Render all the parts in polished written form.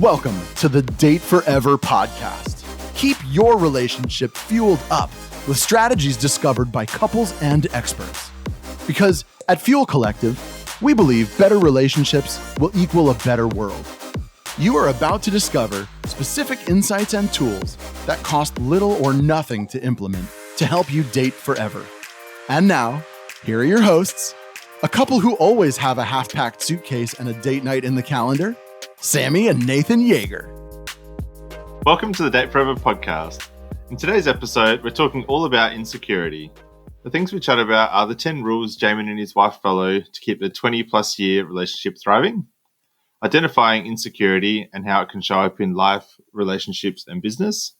Welcome to the Date Forever podcast. Keep your relationship fueled up with strategies discovered by couples and experts. Because at Fuel Collective, we believe better relationships will equal a better world. You are about to discover specific insights and tools that cost little or nothing to implement to help you date forever. And now, here are your hosts, a couple who always have a half-packed suitcase and a date night in the calendar, Sammy and Nathan Yeager. Welcome to the Date Forever podcast. In today's episode, we're talking all about insecurity. The things we chat about are the 10 rules Jaemin and his wife follow to keep their 20-plus year relationship thriving, identifying insecurity and how it can show up in life, relationships, and business,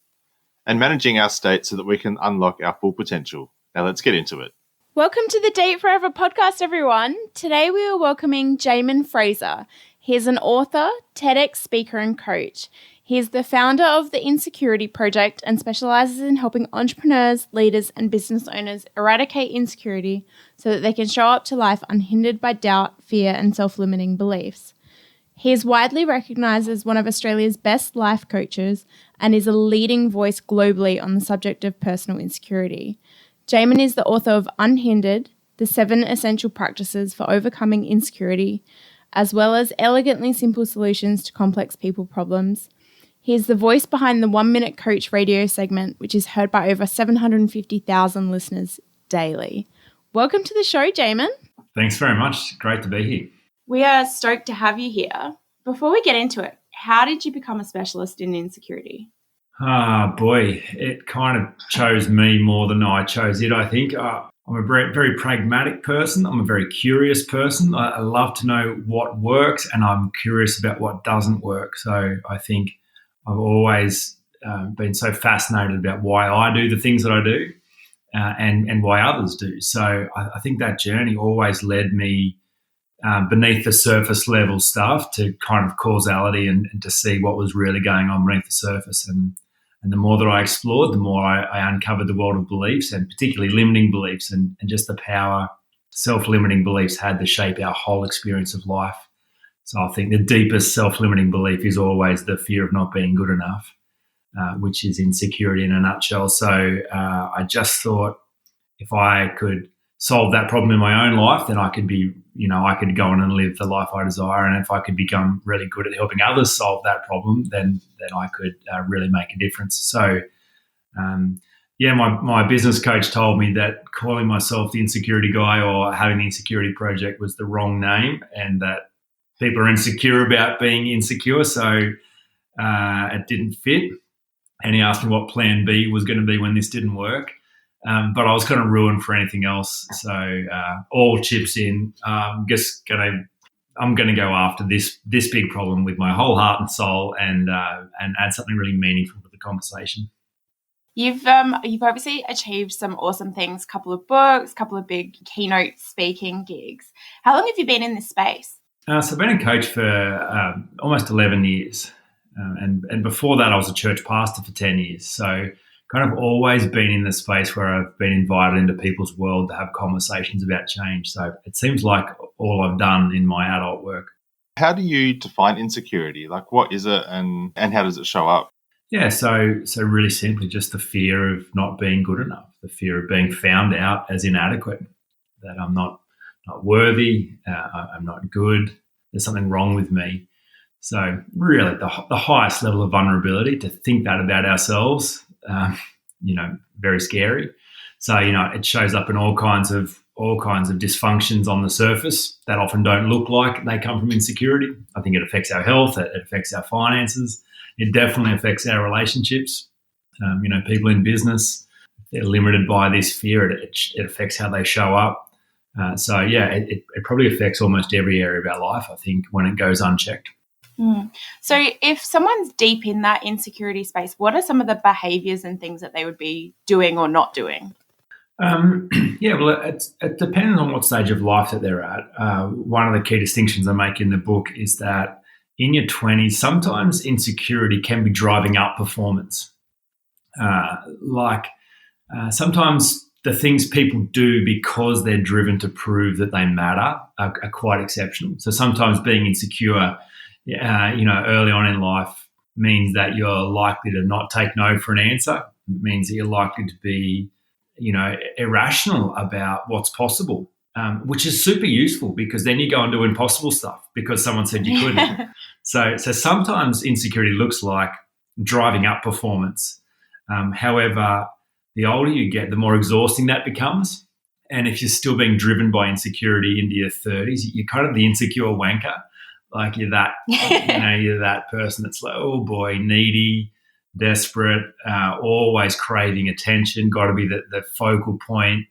and managing our state so that we can unlock our full potential. Now let's get into it. Welcome to the Date Forever podcast, everyone. Today we are welcoming Jaemin Frazer. He's an author, TEDx speaker, and coach. He's the founder of the Insecurity Project and specializes in helping entrepreneurs, leaders, and business owners eradicate insecurity so that they can show up to life unhindered by doubt, fear, and self-limiting beliefs. He is widely recognized as one of Australia's best life coaches and is a leading voice globally on the subject of personal insecurity. Jaemin is the author of Unhindered, the 7 Essential Practices for Overcoming Insecurity, as well as Elegantly Simple Solutions to Complex People Problems. He is the voice behind the 1 Minute Coach radio segment, which is heard by over 750,000 listeners daily. Welcome to the show, Jaemin. Thanks very much. Great to be here. We are stoked to have you here. Before we get into it, how did you become a specialist in insecurity? Boy, it kind of chose me more than I chose it, I think. I'm a very, very pragmatic person. I'm a very curious person. I love to know what works and I'm curious about what doesn't work. So I think I've always been so fascinated about why I do the things that I do and why others do. So I think that journey always led me beneath the surface level stuff to kind of causality and to see what was really going on beneath the surface. And the more that I explored, the more I uncovered the world of beliefs and particularly limiting beliefs and just the power self-limiting beliefs had to shape our whole experience of life. So I think the deepest self-limiting belief is always the fear of not being good enough, which is insecurity in a nutshell. So I just thought if I could solve that problem in my own life, then I could be, I could go on and live the life I desire. And if I could become really good at helping others solve that problem, then I could really make a difference. So, my business coach told me that calling myself the insecurity guy or having the insecurity project was the wrong name and that people are insecure about being insecure. So it didn't fit. And he asked me what plan B was going to be when this didn't work. But I was kind of ruined for anything else. So all chips in. I'm going to go after this big problem with my whole heart and soul and add something really meaningful to the conversation. You've obviously achieved some awesome things, couple of books, couple of big keynote speaking gigs. How long have you been in this space? So I've been a coach for almost 11 years. And before that, I was a church pastor for 10 years. So kind of always been in the space where I've been invited into people's world to have conversations about change. So it seems like all I've done in my adult work. How do you define insecurity? Like, what is it and how does it show up? Yeah, so really simply just the fear of not being good enough, the fear of being found out as inadequate, that I'm not worthy, I'm not good, there's something wrong with me. So really the highest level of vulnerability to think that about ourselves, very scary. So, it shows up in all kinds of dysfunctions on the surface that often don't look like they come from insecurity. I think it affects our health, it affects our finances, it definitely affects our relationships. People in business, they're limited by this fear, it affects how they show up. It probably affects almost every area of our life, I think, when it goes unchecked. So if someone's deep in that insecurity space, what are some of the behaviours and things that they would be doing or not doing? It depends on what stage of life that they're at. One of the key distinctions I make in the book is that in your 20s, sometimes insecurity can be driving up performance. Sometimes the things people do because they're driven to prove that they matter are quite exceptional. So sometimes being insecure early on in life means that you're likely to not take no for an answer. It means that you're likely to be, irrational about what's possible, which is super useful because then you go and do impossible stuff because someone said you couldn't. So sometimes insecurity looks like driving up performance. However, the older you get, the more exhausting that becomes. And if you're still being driven by insecurity into your 30s, you're kind of the insecure wanker. Like you're that, you're that person that's like, oh boy, needy, desperate, always craving attention, got to be the focal point,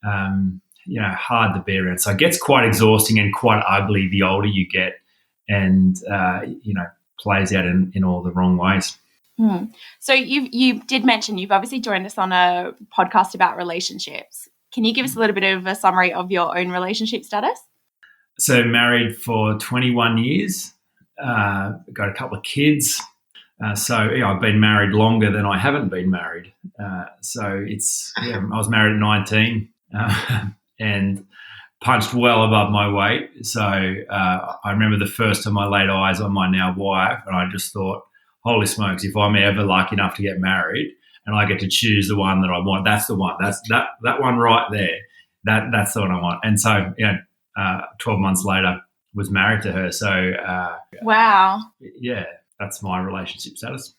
hard to be around. So it gets quite exhausting and quite ugly the older you get and, plays out in all the wrong ways. So you did mention you've obviously joined us on a podcast about relationships. Can you give us a little bit of a summary of your own relationship status? So married for 21 years, got a couple of kids. I've been married longer than I haven't been married. I was married at 19 and punched well above my weight. So I remember the first time I laid eyes on my now wife and I just thought, holy smokes, if I'm ever lucky enough to get married and I get to choose the one that I want, that's the one. That's that one right there. That's the one I want. And so, 12 months later, was married to her. So, wow. Yeah, that's my relationship status.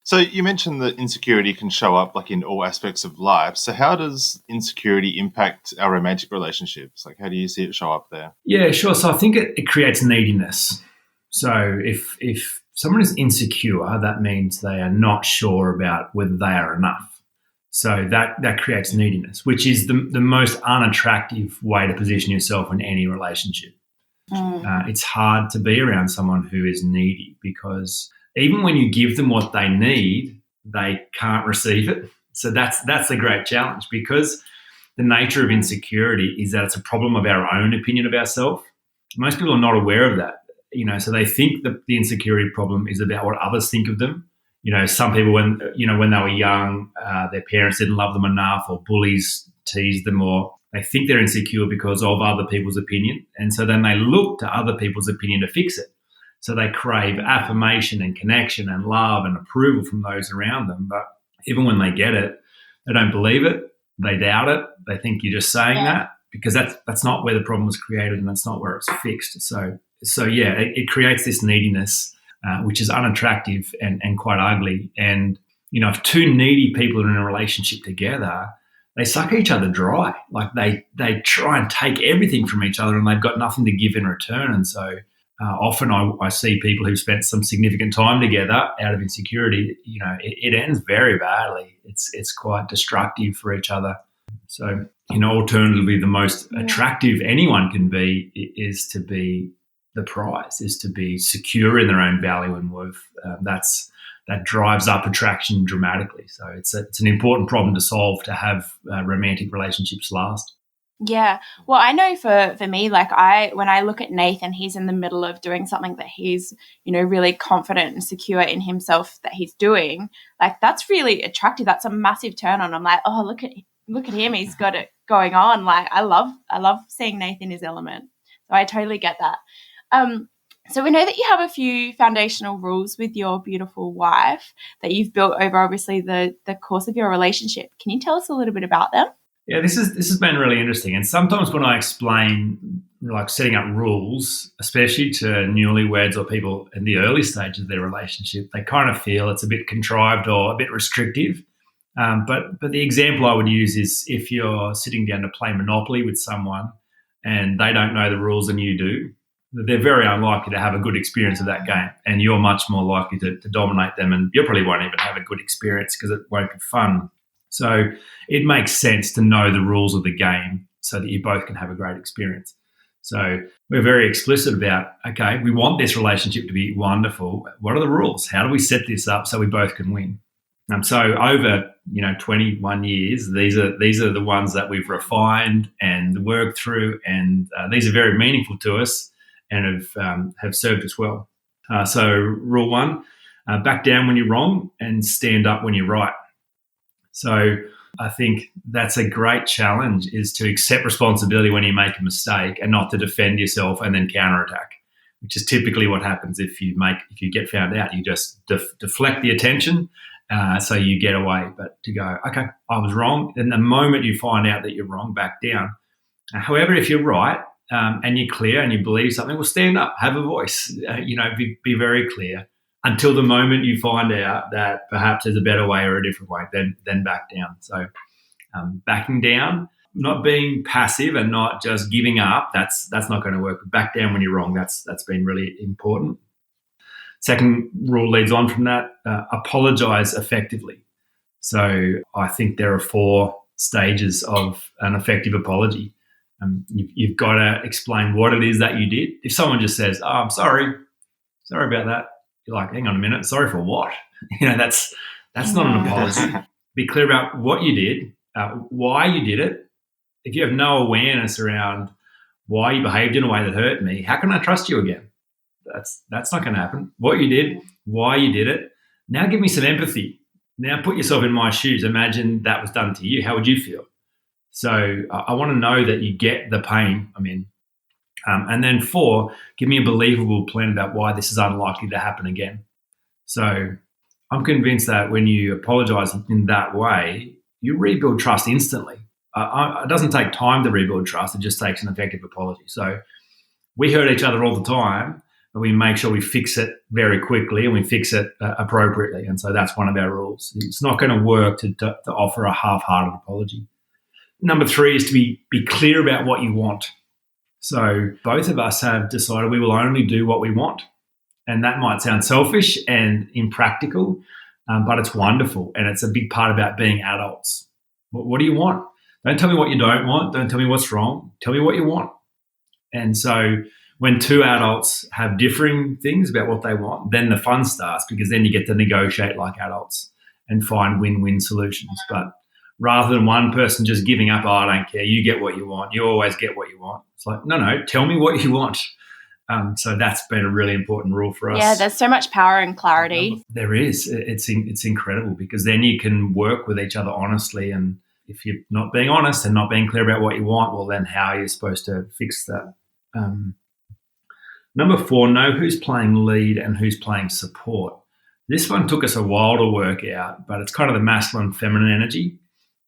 So you mentioned that insecurity can show up like in all aspects of life. So how does insecurity impact our romantic relationships? Like how do you see it show up there? Yeah, sure. So I think it creates neediness. So if someone is insecure, that means they are not sure about whether they are enough. So that creates neediness, which is the most unattractive way to position yourself in any relationship. It's hard to be around someone who is needy because even when you give them what they need, they can't receive it. So that's the great challenge because the nature of insecurity is that it's a problem of our own opinion of ourselves. Most people are not aware of that. So they think that the insecurity problem is about what others think of them. Some people when they were young, their parents didn't love them enough or bullies teased them or they think they're insecure because of other people's opinion. And so then they look to other people's opinion to fix it. So they crave affirmation and connection and love and approval from those around them. But even when they get it, they don't believe it. They doubt it. They think you're just saying that because that's not where the problem was created and that's not where it's fixed. So it creates this neediness, which is unattractive and quite ugly. And, if two needy people are in a relationship together, they suck each other dry. Like they try and take everything from each other and they've got nothing to give in return. And so often I see people who've spent some significant time together out of insecurity, it ends very badly. It's quite destructive for each other. So, alternatively, the most attractive anyone can be is to be the prize, is to be secure in their own value and worth. That drives up attraction dramatically. So it's an important problem to solve to have romantic relationships last. Yeah. Well, I know for me, like when I look at Nathan, he's in the middle of doing something that he's, really confident and secure in himself that he's doing. Like that's really attractive. That's a massive turn on. I'm like, oh, look at him. He's got it going on. Like I love seeing Nathan in his element. So I totally get that. So we know that you have a few foundational rules with your beautiful wife that you've built over obviously the course of your relationship. Can you tell us a little bit about them? Yeah, this has been really interesting. And sometimes when I explain like setting up rules, especially to newlyweds or people in the early stages of their relationship, they kind of feel it's a bit contrived or a bit restrictive. But the example I would use is if you're sitting down to play Monopoly with someone and they don't know the rules and you do, they're very unlikely to have a good experience of that game, and you're much more likely to dominate them, and you probably won't even have a good experience because it won't be fun. So it makes sense to know the rules of the game so that you both can have a great experience. So we're very explicit about, okay, we want this relationship to be wonderful. What are the rules? How do we set this up so we both can win? So over 21 years, these are the ones that we've refined and worked through, and these are very meaningful to us and have served us well. So rule one, back down when you're wrong and stand up when you're right. So I think that's a great challenge, is to accept responsibility when you make a mistake and not to defend yourself and then counterattack. which is typically what happens if you get found out. You just deflect the attention, so you get away. But to go, okay, I was wrong. And the moment you find out that you're wrong, back down. However, if you're right and you're clear and you believe something, well, stand up, have a voice. Be very clear until the moment you find out that perhaps there's a better way or a different way. Then back down. So backing down. Not being passive and not just giving up, that's not going to work. Back down when you're wrong, that's been really important. Second rule leads on from that, apologise effectively. So I think there are 4 stages of an effective apology. You've got to explain what it is that you did. If someone just says, "Oh, I'm sorry about that," you're like, "Hang on a minute, sorry for what?" That's not an apology. Be clear about what you did, why you did it. If you have no awareness around why you behaved in a way that hurt me, how can I trust you again? That's not going to happen. What you did, why you did it. Now give me some empathy. Now put yourself in my shoes. Imagine that was done to you. How would you feel? So I want to know that you get the pain I'm in. And then 4, give me a believable plan about why this is unlikely to happen again. So I'm convinced that when you apologise in that way, you rebuild trust instantly. It doesn't take time to rebuild trust. It just takes an effective apology. So we hurt each other all the time, but we make sure we fix it very quickly and we fix it appropriately. And so that's one of our rules. It's not going to work to offer a half-hearted apology. Number 3 is to be clear about what you want. So both of us have decided we will only do what we want. And that might sound selfish and impractical, but it's wonderful. And it's a big part about being adults. What do you want? Don't tell me what you don't want. Don't tell me what's wrong. Tell me what you want. And so when 2 adults have differing things about what they want, then the fun starts, because then you get to negotiate like adults and find win-win solutions. But rather than one person just giving up, "Oh, I don't care, you get what you want. You always get what you want." It's like, no, tell me what you want. So that's been a really important rule for us. Yeah, there's so much power and clarity. There is. It's incredible, because then you can work with each other honestly. And if you're not being honest and not being clear about what you want, well, then how are you supposed to fix that? Number 4, know who's playing lead and who's playing support. This one took us a while to work out, but it's kind of the masculine, feminine energy.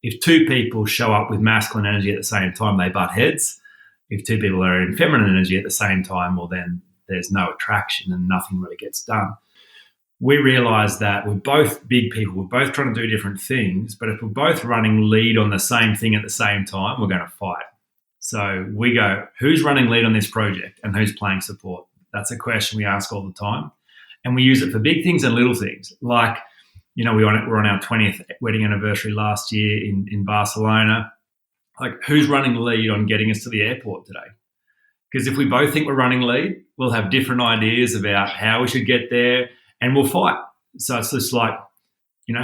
If 2 people show up with masculine energy at the same time, they butt heads. If 2 people are in feminine energy at the same time, well, then there's no attraction and nothing really gets done. We realised that we're both big people. We're both trying to do different things, but if we're both running lead on the same thing at the same time, we're going to fight. So we go, who's running lead on this project and who's playing support? That's a question we ask all the time. And we use it for big things and little things. Like, we're on our 20th wedding anniversary last year in Barcelona. Like, who's running lead on getting us to the airport today? Because if we both think we're running lead, we'll have different ideas about how we should get there, and we'll fight. So it's just like,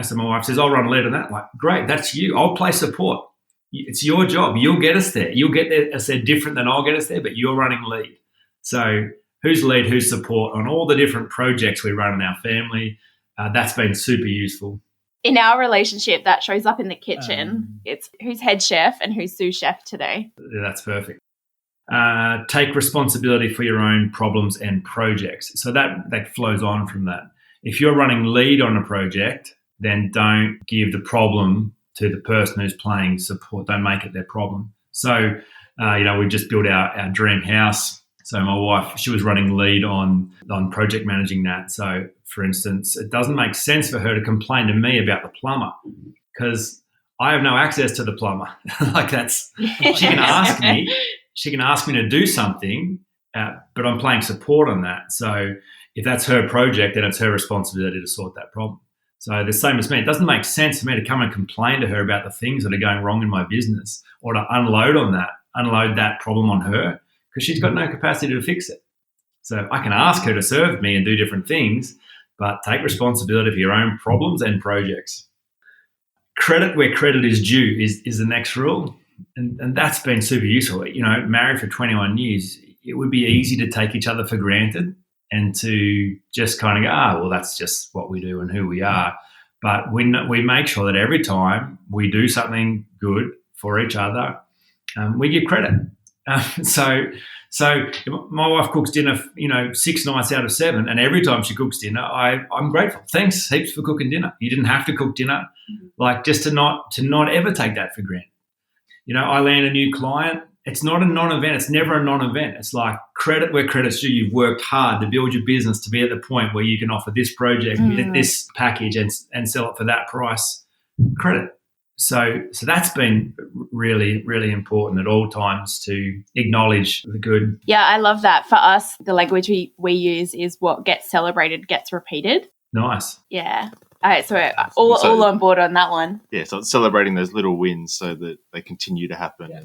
so my wife says, "I'll run lead on that." I'm like, great, that's you. I'll play support. It's your job. You'll get us there. You'll get us there different than I'll get us there, but you're running lead. So who's lead, who's support on all the different projects we run in our family. That's been super useful. In our relationship, that shows up in the kitchen. It's who's head chef and who's sous chef today. That's perfect. Take responsibility for your own problems and projects. So that flows on from that. If you're running lead on a project, then don't give the problem to the person who's playing support. Don't make it their problem. So, we just built our dream house. So my wife, she was running lead on project managing that. So, for instance, it doesn't make sense for her to complain to me about the plumber, because I have no access to the plumber. She can ask me to do something, but I'm playing support on that. So if that's her project, then it's her responsibility to sort that problem. So the same as me. It doesn't make sense for me to come and complain to her about the things that are going wrong in my business, or to unload that problem on her, because she's got no capacity to fix it. So I can ask her to serve me and do different things, but take responsibility for your own problems and projects. Credit where credit is due is the next rule. And that's been super useful. Married for 21 years, it would be easy to take each other for granted and to just kind of go, well, that's just what we do and who we are. But we make sure that every time we do something good for each other, we give credit. So my wife cooks dinner, 6 nights out of 7, and every time she cooks dinner, I'm grateful. Thanks heaps for cooking dinner. You didn't have to cook dinner, like just to not ever take that for granted. I land a new client. It's not a non-event. It's never a non-event. It's like credit where credit's due. You've worked hard to build your business to be at the point where you can offer this project, this package, and sell it for that price. Credit. So that's been really, really important at all times to acknowledge the good. Yeah, I love that. For us, the language we use is what gets celebrated gets repeated. Nice. Yeah. All right, so we're all on board on that one. Yeah, so it's celebrating those little wins so that they continue to happen. Yeah.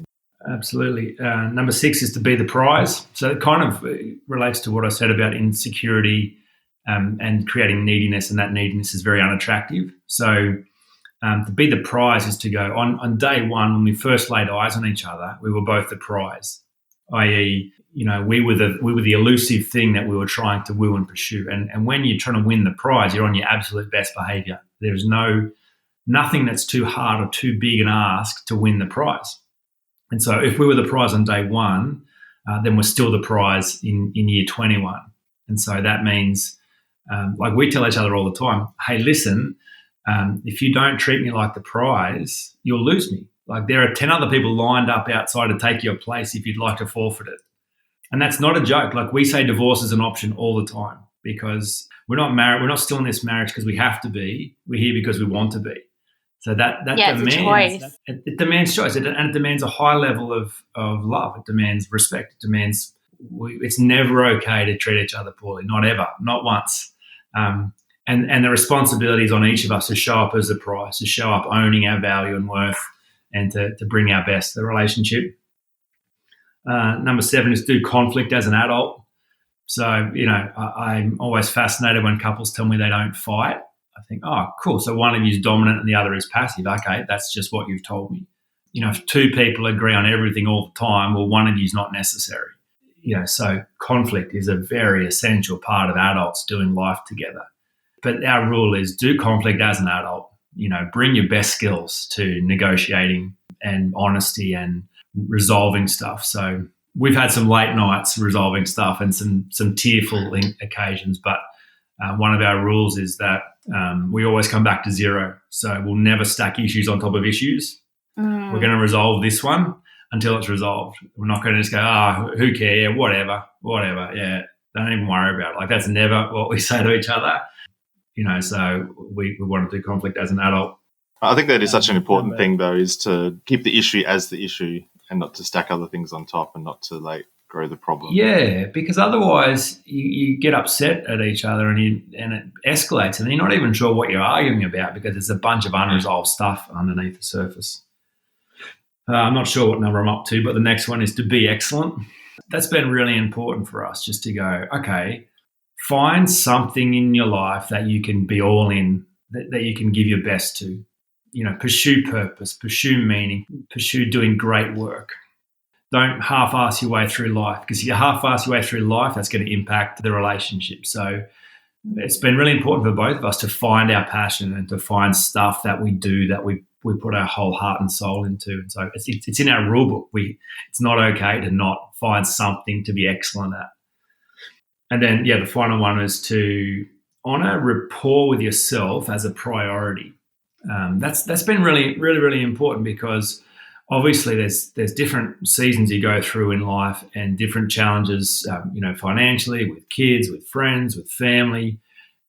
Absolutely. Number 6 is to be the prize. So it kind of relates to what I said about insecurity and creating neediness, and that neediness is very unattractive. So to be the prize is to go on day one, when we first laid eyes on each other, we were both the prize, i.e., we were the elusive thing that we were trying to woo and pursue. And when you're trying to win the prize, you're on your absolute best behavior. There's nothing that's too hard or too big an ask to win the prize. And so if we were the prize on day one, then we're still the prize in year 21. And so that means, like we tell each other all the time, hey, listen, if you don't treat me like the prize, you'll lose me. Like there are 10 other people lined up outside to take your place if you'd like to forfeit it. And that's not a joke. Like we say divorce is an option all the time because we're not married. We're not still in this marriage because we have to be. We're here because we want to be. So that demands it demands choice, and it demands a high level of love. It demands respect. It demands it's never okay to treat each other poorly, not ever, not once. And the responsibility is on each of us to show up as the prize, to show up owning our value and worth, and to bring our best to the relationship. Number 7 is do conflict as an adult. So I'm always fascinated when couples tell me they don't fight. I think, oh, cool. So one of you is dominant and the other is passive. Okay, that's just what you've told me. If 2 people agree on everything all the time, well, one of you is not necessary. So conflict is a very essential part of adults doing life together. But our rule is do conflict as an adult. Bring your best skills to negotiating and honesty and resolving stuff. So we've had some late nights resolving stuff and some tearful occasions, but one of our rules is that we always come back to 0. So we'll never stack issues on top of issues. We're going to resolve this one until it's resolved. We're not going to just go, who cares, whatever, yeah, don't even worry about it. Like that's never what we say to each other. So we want to do conflict as an adult. I think that is such an important thing, though, is to keep the issue as the issue and not to stack other things on top and not to grow the problem. Yeah, because otherwise you get upset at each other and it escalates, and then you're not even sure what you're arguing about because there's a bunch of unresolved stuff underneath the surface. I'm not sure what number I'm up to, but the next one is to be excellent. That's been really important for us, just to go, okay, find something in your life that you can be all in, that you can give your best to. Pursue purpose, pursue meaning, pursue doing great work. Don't half-ass your way through life, because if you half-ass your way through life, that's going to impact the relationship. So it's been really important for both of us to find our passion and to find stuff that we do that we put our whole heart and soul into. And so it's in our rule book. It's not okay to not find something to be excellent at. And then, the final one is to honour rapport with yourself as a priority. That's been really, really, really important because obviously there's different seasons you go through in life and different challenges, financially, with kids, with friends, with family.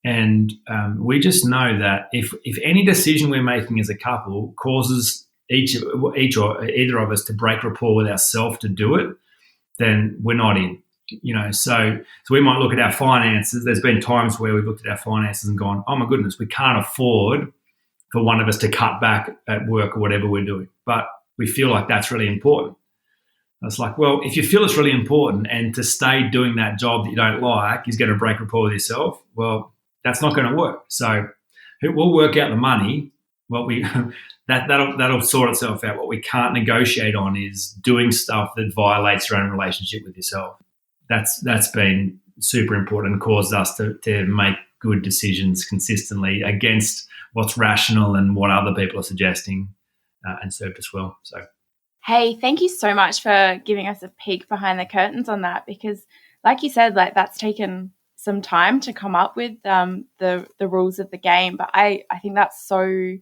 And we just know that if any decision we're making as a couple causes each or either of us to break rapport with ourselves to do it, then we're not in. So we might look at our finances. There's been times where we've looked at our finances and gone, oh my goodness, we can't afford for one of us to cut back at work or whatever we're doing. But we feel like that's really important. And it's like, well, if you feel it's really important and to stay doing that job that you don't like is going to break rapport with yourself, well, that's not going to work. So we'll work out the money. That'll sort itself out. What we can't negotiate on is doing stuff that violates your own relationship with yourself. That's been super important and caused us to make good decisions consistently against what's rational and what other people are suggesting, and served us well. So, Hey, thank you so much for giving us a peek behind the curtains on that, because like you said, like that's taken some time to come up with the rules of the game. But I think that's so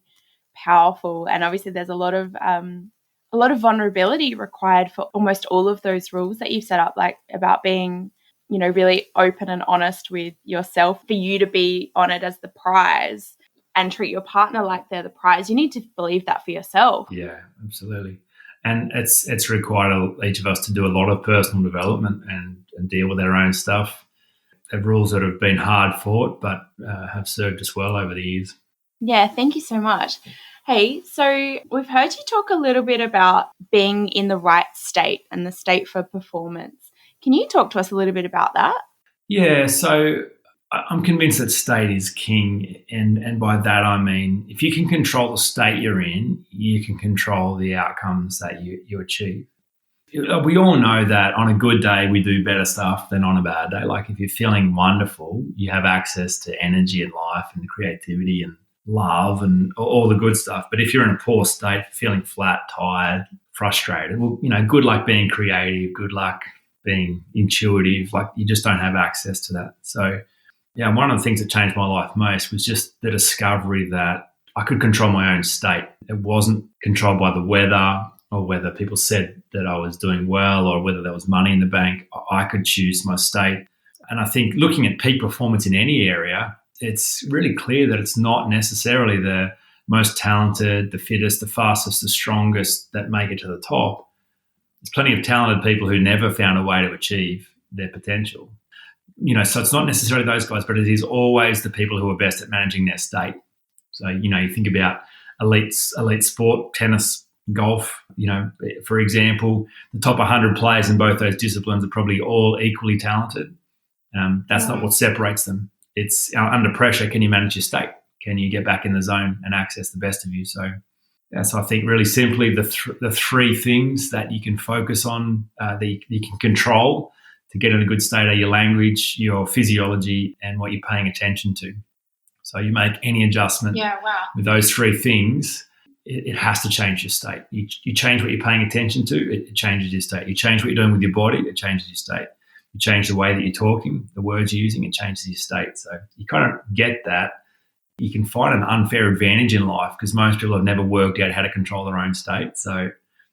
powerful. And obviously there's a lot of vulnerability required for almost all of those rules that you've set up, like about being, really open and honest with yourself, for you to be honored as the prize and treat your partner like they're the prize. You need to believe that for yourself. Yeah, absolutely. And it's required each of us to do a lot of personal development and deal with our own stuff. They're rules that have been hard fought, but have served us well over the years. Yeah, thank you so much. Hey, so we've heard you talk a little bit about being in the right state and the state for performance. Can you talk to us a little bit about that? Yeah, so I'm convinced that state is king, and by that I mean if you can control the state you're in, you can control the outcomes that you achieve. We all know that on a good day we do better stuff than on a bad day. Like if you're feeling wonderful, you have access to energy and life and creativity and love and all the good stuff. But if you're in a poor state, feeling flat, tired, frustrated, well, good luck being creative, good luck being intuitive. Like you just don't have access to that. So yeah, one of the things that changed my life most was just the discovery that I could control my own state. It wasn't controlled by the weather or whether people said that I was doing well or whether there was money in the bank. I could choose my state. And I think looking at peak performance in any area, it's really clear that it's not necessarily the most talented, the fittest, the fastest, the strongest that make it to the top. There's plenty of talented people who never found a way to achieve their potential. So it's not necessarily those guys, but it is always the people who are best at managing their state. So, you think about elite sport, tennis, golf, for example, the top 100 players in both those disciplines are probably all equally talented. That's not what separates them. It's under pressure. Can you manage your state? Can you get back in the zone and access the best of you? So I think really simply the three things that you can focus on, that you can control to get in a good state are your language, your physiology, and what you're paying attention to. So you make any adjustment with those three things, it has to change your state. You change what you're paying attention to, it changes your state. You change what you're doing with your body, it changes your state. You change the way that you're talking, the words you're using, it changes your state. So you kind of get that. You can find an unfair advantage in life because most people have never worked out how to control their own state. So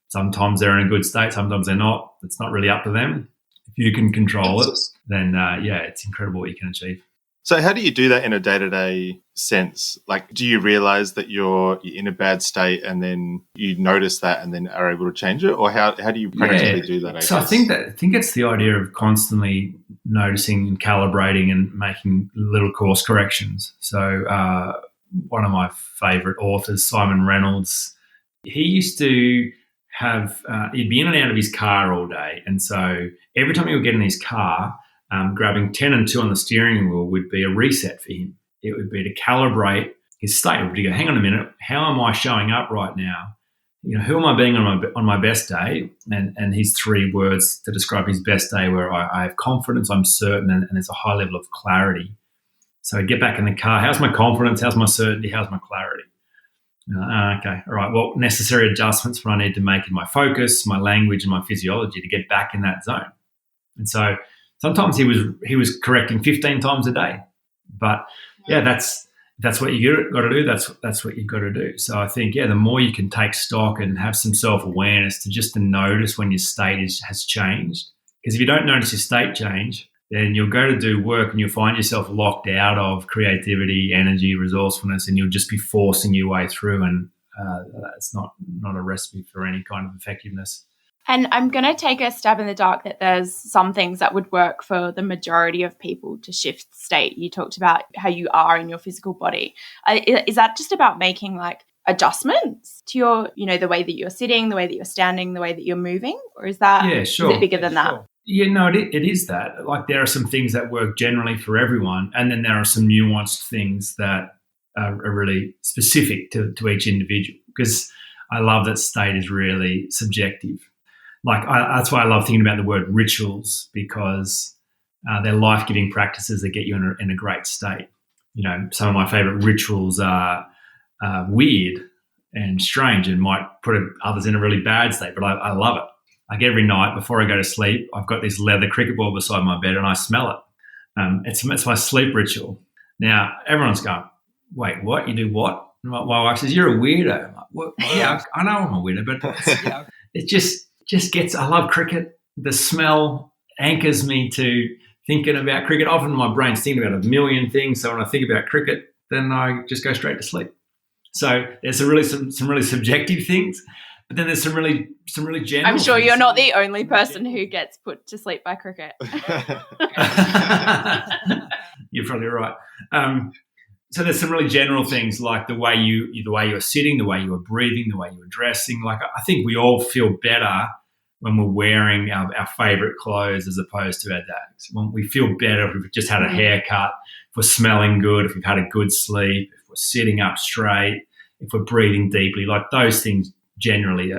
sometimes they're in a good state, sometimes they're not. It's not really up to them. If you can control it, then it's incredible what you can achieve. So how do you do that in a day-to-day sense? Like, do you realize that you're in a bad state and then you notice that and then are able to change it? Or how do you practically do that? I think it's the idea of constantly noticing and calibrating and making little course corrections. So one of my favourite authors, Simon Reynolds, he used to have, he'd be in and out of his car all day. And so every time he would get in his car, grabbing 10 and 2 on the steering wheel would be a reset for him. It would be to calibrate his state. It would be to go, hang on a minute, how am I showing up right now? Who am I being on my best day? And his 3 words to describe his best day where I have confidence, I'm certain, and there's a high level of clarity. So I'd get back in the car. How's my confidence? How's my certainty? How's my clarity? Okay, all right. Well, necessary adjustments what I need to make in my focus, my language, and my physiology to get back in that zone. And so sometimes he was correcting 15 times a day, but that's what you got to do. That's what you've got to do. So I think the more you can take stock and have some self-awareness to notice when your state has changed, because if you don't notice your state change, then you'll go to do work and you'll find yourself locked out of creativity, energy, resourcefulness, and you'll just be forcing your way through, and that's not a recipe for any kind of effectiveness. And I'm going to take a stab in the dark that there's some things that would work for the majority of people to shift state. You talked about how you are in your physical body. Is that just about making adjustments to your, the way that you're sitting, the way that you're standing, the way that you're moving? Or is that is it bigger than that? Yeah, no, it is that. Like there are some things that work generally for everyone, and then there are some nuanced things that are really specific to each individual, because I love that state is really subjective. That's why I love thinking about the word rituals, because they're life-giving practices that get you in a great state. Some of my favorite rituals are weird and strange and might put others in a really bad state, but I love it. Like every night before I go to sleep, I've got this leather cricket ball beside my bed and I smell it. It's my sleep ritual. Now, everyone's going, wait, what? You do what? And my wife says, you're a weirdo. I'm like, what? Yeah, I know I'm a weirdo, but it just gets, I love cricket. The smell anchors me to thinking about cricket. Often my brain's thinking about a million things. So when I think about cricket, then I just go straight to sleep. So there's some really subjective things, but then there's some really general. I'm sure things. you're not the only person who gets put to sleep by cricket. You're probably right. So there's some really general things like the way you're sitting, the way you are breathing, the way you are dressing. Like I think we all feel better when we're wearing our favourite clothes as opposed to our days. When we feel better if we've just had a haircut, if we're smelling good, if we've had a good sleep, if we're sitting up straight, if we're breathing deeply. Like those things generally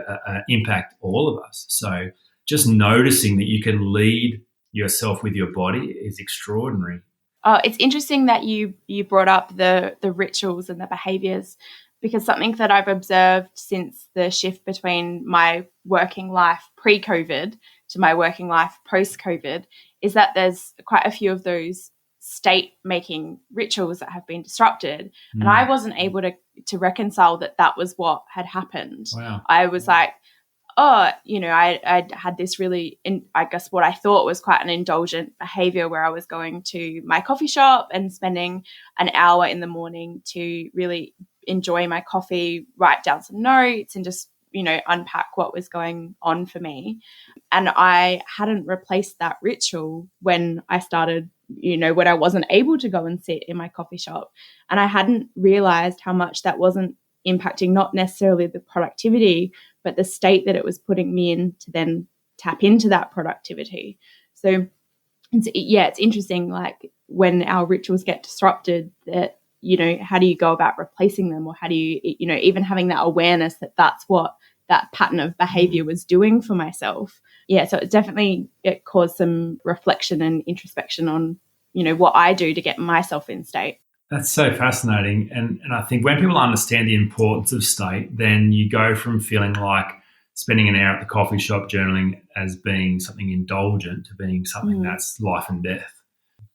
impact all of us. So just noticing that you can lead yourself with your body is extraordinary. Oh, it's interesting that you brought up the rituals and the behaviours, because something that I've observed since the shift between my working life pre-COVID to my working life post-COVID is that there's quite a few of those state-making rituals that have been disrupted. And I wasn't able to reconcile that was what had happened. Wow. I was like, oh, I had this really, I guess what I thought was quite an indulgent behavior where I was going to my coffee shop and spending an hour in the morning to really enjoy my coffee, write down some notes and just, unpack what was going on for me. And I hadn't replaced that ritual when I started, when I wasn't able to go and sit in my coffee shop. And I hadn't realized how much that wasn't impacting not necessarily the productivity, but the state that it was putting me in to then tap into that productivity. So it's interesting, like when our rituals get disrupted, that, how do you go about replacing them? Or how do you, even having that awareness that that's what that pattern of behavior was doing for myself. Yeah, so it caused some reflection and introspection on, what I do to get myself in state. That's so fascinating. And I think when people understand the importance of state, then you go from feeling like spending an hour at the coffee shop journaling as being something indulgent to being something that's life and death.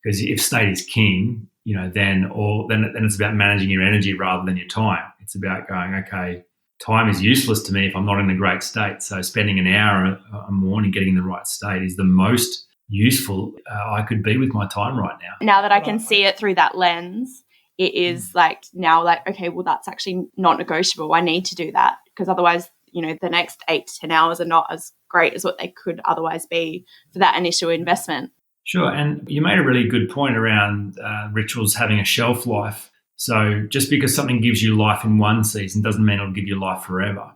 Because if state is king, then it's about managing your energy rather than your time. It's about going, okay, time is useless to me if I'm not in a great state. So spending an hour a morning getting in the right state is the most useful I could be with my time right now. Now that I can see it through that lens, it is okay, well, that's actually not negotiable. I need to do that because otherwise, the next 8 to 10 hours are not as great as what they could otherwise be for that initial investment. Sure. And you made a really good point around rituals having a shelf life. So just because something gives you life in one season doesn't mean it'll give you life forever.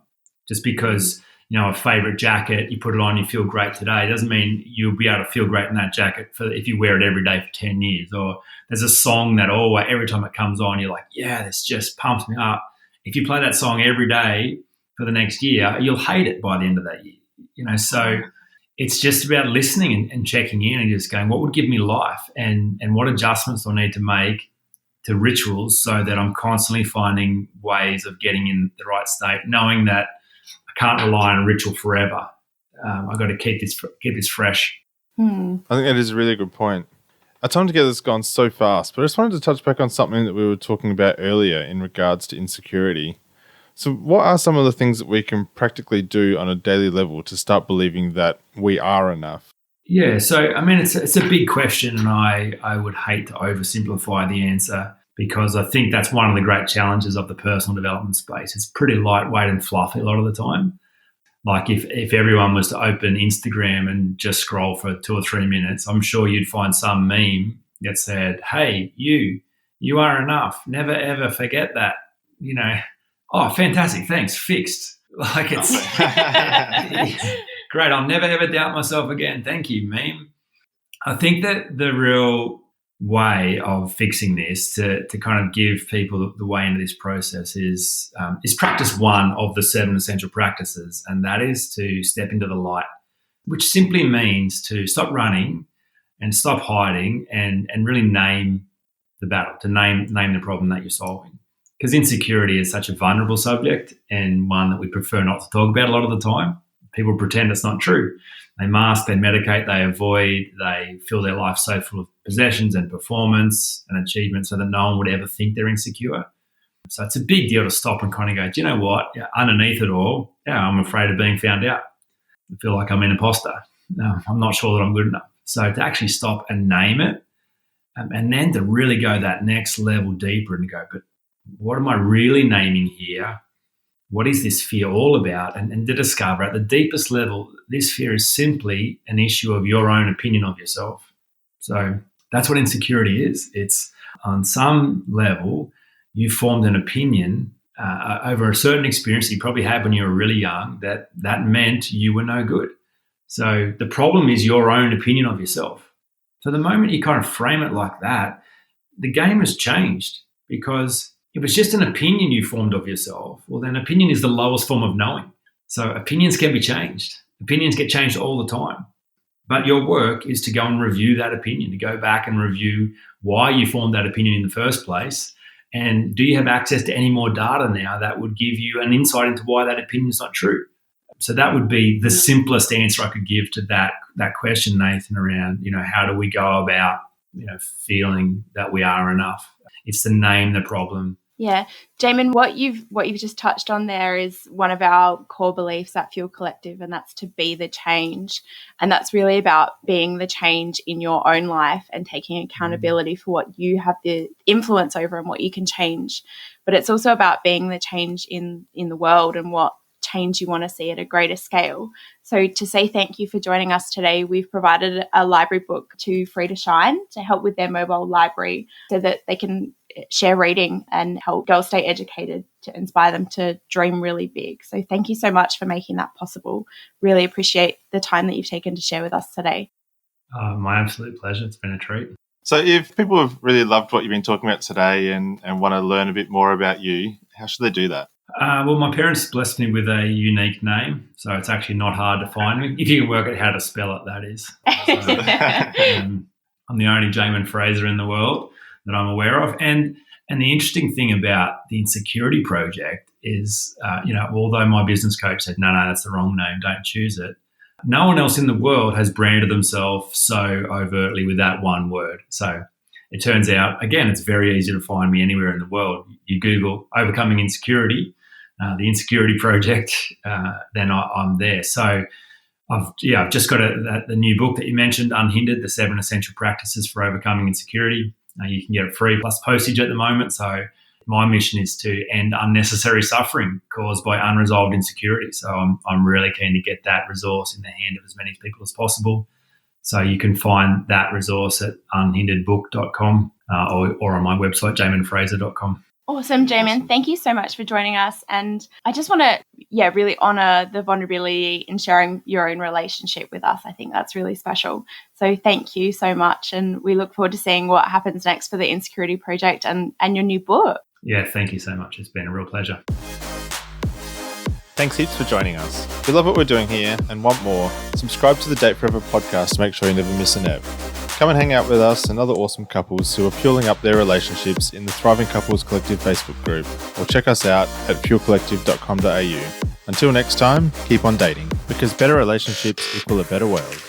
Just because, a favorite jacket, you put it on, you feel great today, doesn't mean you'll be able to feel great in that jacket if you wear it every day for 10 years. Or there's a song that every time it comes on, you're like, yeah, this just pumps me up. If you play that song every day for the next year, you'll hate it by the end of that year. So it's just about listening and checking in and just going, what would give me life and what adjustments do I need to make to rituals so that I'm constantly finding ways of getting in the right state, knowing that I can't rely on a ritual forever. I've got to keep this fresh. I think that is a really good point. Our time together has gone so fast, but I just wanted to touch back on something that we were talking about earlier in regards to insecurity. So what are some of the things that we can practically do on a daily level to start believing that we are enough? Yeah, so, it's a big question, and I would hate to oversimplify the answer because I think that's one of the great challenges of the personal development space. It's pretty lightweight and fluffy a lot of the time. Like if everyone was to open Instagram and just scroll for 2 or 3 minutes, I'm sure you'd find some meme that said, hey, you are enough. Never, ever forget that. Oh, fantastic. Thanks. Fixed. Like it's great. I'll never, ever doubt myself again. Thank you, meme. I think that the real way of fixing this to kind of give people the way into this process is practice 1 of the 7 essential practices, and that is to step into the light, which simply means to stop running and stop hiding and really name the battle, to name the problem that you're solving. because insecurity is such a vulnerable subject and one that we prefer not to talk about a lot of the time. People pretend it's not true. They mask, they medicate, they avoid, they fill their life so full of possessions and performance and achievement so that no one would ever think they're insecure. So it's a big deal to stop and kind of go, do you know what? Yeah, underneath it all, I'm afraid of being found out. I feel like I'm an imposter. No, I'm not sure that I'm good enough. So to actually stop and name it, and then to really go that next level deeper and go, but what am I really naming here? What is this fear all about? And to discover at the deepest level, this fear is simply an issue of your own opinion of yourself. So that's what insecurity is. It's on some level, you formed an opinion over a certain experience that you probably had when you were really young that meant you were no good. So the problem is your own opinion of yourself. So the moment you kind of frame it like that, the game has changed, because if it's just an opinion you formed of yourself, well, then opinion is the lowest form of knowing. So opinions can be changed. Opinions get changed all the time. But your work is to go and review that opinion, to go back and review why you formed that opinion in the first place. And do you have access to any more data now that would give you an insight into why that opinion is not true? So that would be the simplest answer I could give to that question, Nathan, around, how do we go about, feeling that we are enough? It's to name the problem. Yeah. Jaemin, what you've just touched on there is one of our core beliefs at Fuel Collective, and that's to be the change. And that's really about being the change in your own life and taking accountability for what you have the influence over and what you can change. But it's also about being the change in the world and what change you want to see at a greater scale. So to say thank you for joining us today, we've provided a library book to Free to Shine to help with their mobile library so that they can share reading and help girls stay educated, to inspire them to dream really big. So thank you so much for making that possible. Really appreciate the time that you've taken to share with us today. My absolute pleasure. It's been a treat. So if people have really loved what you've been talking about today and want to learn a bit more about you, how should they do that? Well, my parents blessed me with a unique name, so it's actually not hard to find me. If you can work out how to spell it, that is. So, I'm the only Jaemin Frazer in the world that I'm aware of. And the interesting thing about the Insecurity Project is, although my business coach said, no, that's the wrong name, don't choose it, no one else in the world has branded themselves so overtly with that one word. So it turns out, again, it's very easy to find me anywhere in the world. You Google Overcoming Insecurity, the Insecurity Project, then I'm there. So I've just got the new book that you mentioned, Unhindered, the 7 Essential Practices for Overcoming Insecurity. You can get it free plus postage at the moment. So my mission is to end unnecessary suffering caused by unresolved insecurity. So I'm really keen to get that resource in the hand of as many people as possible. So you can find that resource at unhinderedbook.com or on my website, jaeminfrazer.com. Awesome, Jaemin. Thank you so much for joining us. And I just want to, really honour the vulnerability in sharing your own relationship with us. I think that's really special. So thank you so much. And we look forward to seeing what happens next for the Insecurity Project and your new book. Yeah, thank you so much. It's been a real pleasure. Thanks heaps for joining us. If you love what we're doing here and want more, subscribe to the Date Forever podcast to make sure you never miss an ep. Come and hang out with us and other awesome couples who are fueling up their relationships in the Thriving Couples Collective Facebook group, or check us out at fuelcollective.com.au. Until next time, keep on dating, because better relationships equal a better world.